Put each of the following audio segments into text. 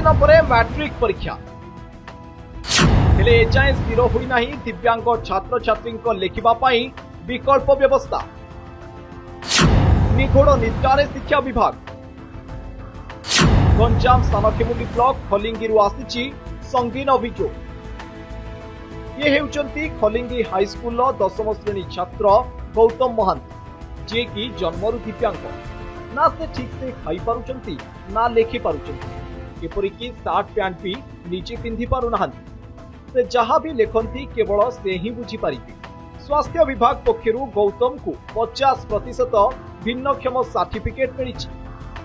दिन पर मैट्रिक परीक्षा हेले एजाए स्थिर होना दिव्यांग छात्र छात्री लेखिबा पाई विकल्प व्यवस्था निघोड़ निद्रारे शिक्षा विभाग गंजाम सानखेमुंडी ब्लॉक खलिंगी आसी संगीन अभियोग ये हेउचंती खलिंगी हाईस्कूल 10म श्रेणी छात्र गौतम महांती जे कि जन्मरु दिव्यांग ना से ठीक से खाई पारुचंती ना लेखि पारुचंती एपरिकी सार्ट पैंट भी निजे पिंधि पारुना से जहाँ भी लेखंती केवल से ही बुझी पारिबे। स्वास्थ्य विभाग पक्षरु गौतम को 50% भिन्नक्षम सर्टिफिकेट मिली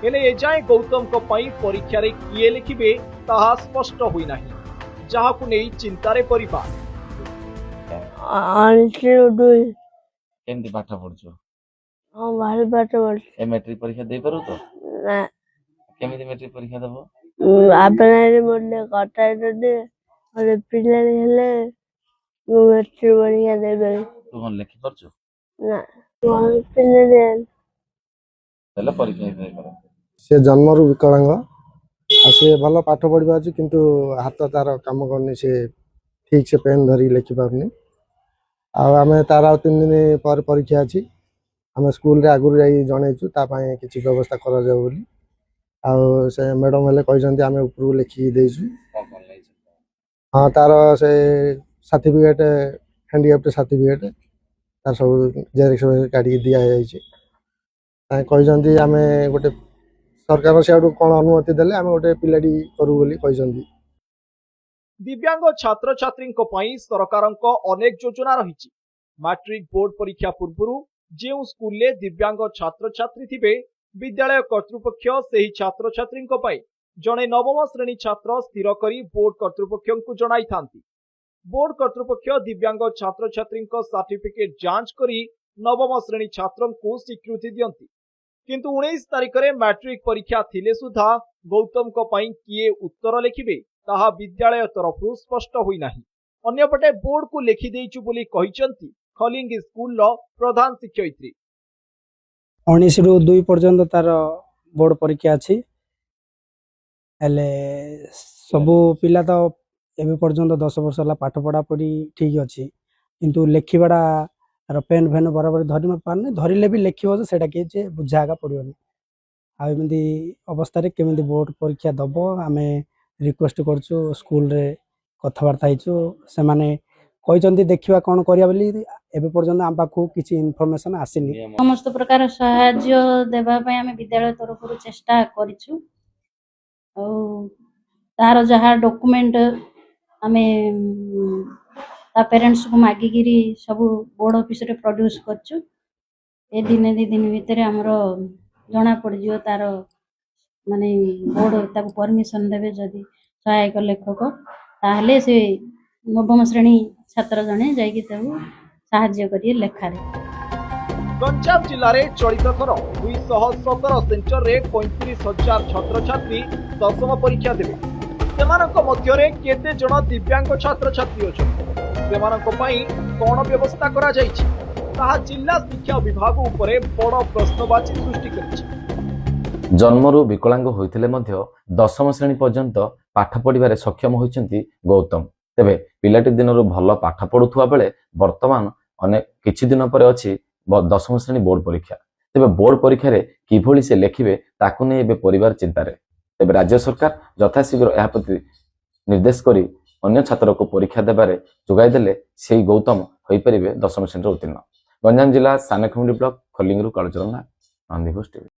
हेले एजाए गौतम को पई परीक्षा रे किए लिखिबे ताहा स्पष्ट होई नाही जहाँ को नहीं चिंतारे परिवार केमती पाठ पढछु भारी पाठ पढछु ए मैट्रिक परीक्षा दे पारु तो ना केमती मैट्रिक परीक्षा दबो आपनारे मोडले कटाय दे और पिले हेले मैट्रिक परीक्षा देबे तू कोन लिखि परछु ना पिले दे तले परीक्षा दे कर से जन्मरु विकलांग से भल पाठ पढ़ा किंतु हाथ तार काम करनी से ठीक से पेन धरी लिखि पारनी आम तार 3 दिन पर परीक्षा अच्छी आम स्कूल रे आगुरी जाई जणैछु ता पय किछि व्यवस्था करा जाऊ बोली आ से मैडम हेले कहजंती आम ऊपर लिखि देछु हां तार से सर्टिफिकेट हैंडीक्राफ्ट सर्टिफिकेट तार सब जेरेक्स काढी दिया जाई छै ता कहजंती आम गोटे सरकार से कौन अनुमति देले आम गोटे पिलाटी करू बोली कहजंती। दिव्यांग छात्र छात्री सरकार अनेक योजना रही मैट्रिक बोर्ड परीक्षा पूर्व जो स्कूल ले दिव्यांग छात्र छात्री थिबे विद्यालय कर्तृपक्ष से छात्र छात्री जड़े 9म श्रेणी छात्र स्थिर करी बोर्ड कर्तृपक्ष को जणाई थांती। बोर्ड कर्तृपक्ष दिव्यांग छात्र छात्री सर्टिफिकेट जांच करी 9म श्रेणी छात्र को स्वीकृति दियंती किंतु 19 तारिख में मैट्रिक परीक्षा थिले सुधा गौतम को पई किए उत्तर लिखिबे ताहा विद्यालय तरफ स्पष्ट होई नाही। अन्यपटे बोर्ड को लिखि देइछु बोली कहिसंती खलिंगी स्कूल रो प्रधान शिक्षयित्री 19 रु 2 पर्यंत तार बोर्ड परीक्षा अछि हेले सबु पिला तो एबे पर्यंत 10 वर्ष ला पाठ पढ़ा पड़ी ठीक अछि किंतु लेखिबाडा पेन फेन बराबर धरी पारने धरले भी लिखिब सेटा के बुझागा पड़ोनी आमती अवस्था केमी बोर्ड परीक्षा दब आम रिक्वेस्ट करछु स्कूल रे कथबार्ता हेचु से माने कहते देखा कौन करिया बोली एबे पर्यंत आम पाखु किछि इन्फॉर्मेशन आसीनी समस्त प्रकार सहाय्य देबा पय आम विद्यालय तरफ चेष्टा करिछु तार जहा डॉक्यूमेंट आम ता पेरेंट्स को मागिकी सब बोर्ड ऑफिस रे प्रोड्यूस करछु ए दिन 2 दिन भीतर हमरो जना पड़ जियो तार माने बोर्ड ताको परमिशन देबे जदी सहायक लेखक ताहले से 9म श्रेणी छात्र जने जाईकी ताको सहाय्य करिए लेखारे। गंजाम जिले में चलित थर 217 सेंटर रे 35,000 छात्र छात्री 10म परीक्षा देबे सेमानक मध्यरे केते जण दिव्यांग छात्र छात्री अछन सेमानक पई कोन व्यवस्था करा जाईछि ताहा जिला शिक्षा विभाग उपरे बड़ प्रश्नवाची सृष्टि करिछि। जन्मरु विकलांग होइथिले मध्य 10म श्रेणी पर्यंत पाठ पढ़िबारे सक्षम होइछंती गौतम तेबे पिलाटी दिनरु भल पाठ पढुथुवा बेले वर्तमान अनेक किछि दिन परे अछि 10म श्रेणी बोर्ड परीक्षा तेबे बोर्ड परीक्षा रे किभली से लेखिबे ताकु नै एबे परिवार चिंतारे तेबे राज्य सरकार यथाशीघ्र यह प्रति निर्देश करी अन्य छात्र को परीक्षा देबारे जोगाई देले सेही गौतम होई परिबे 10म श्रेणी उत्तीर्ण। गंजाम जिला सानखेमुंडी ब्लॉक खलिंगरू कालचरण नंदीघोष टीवी।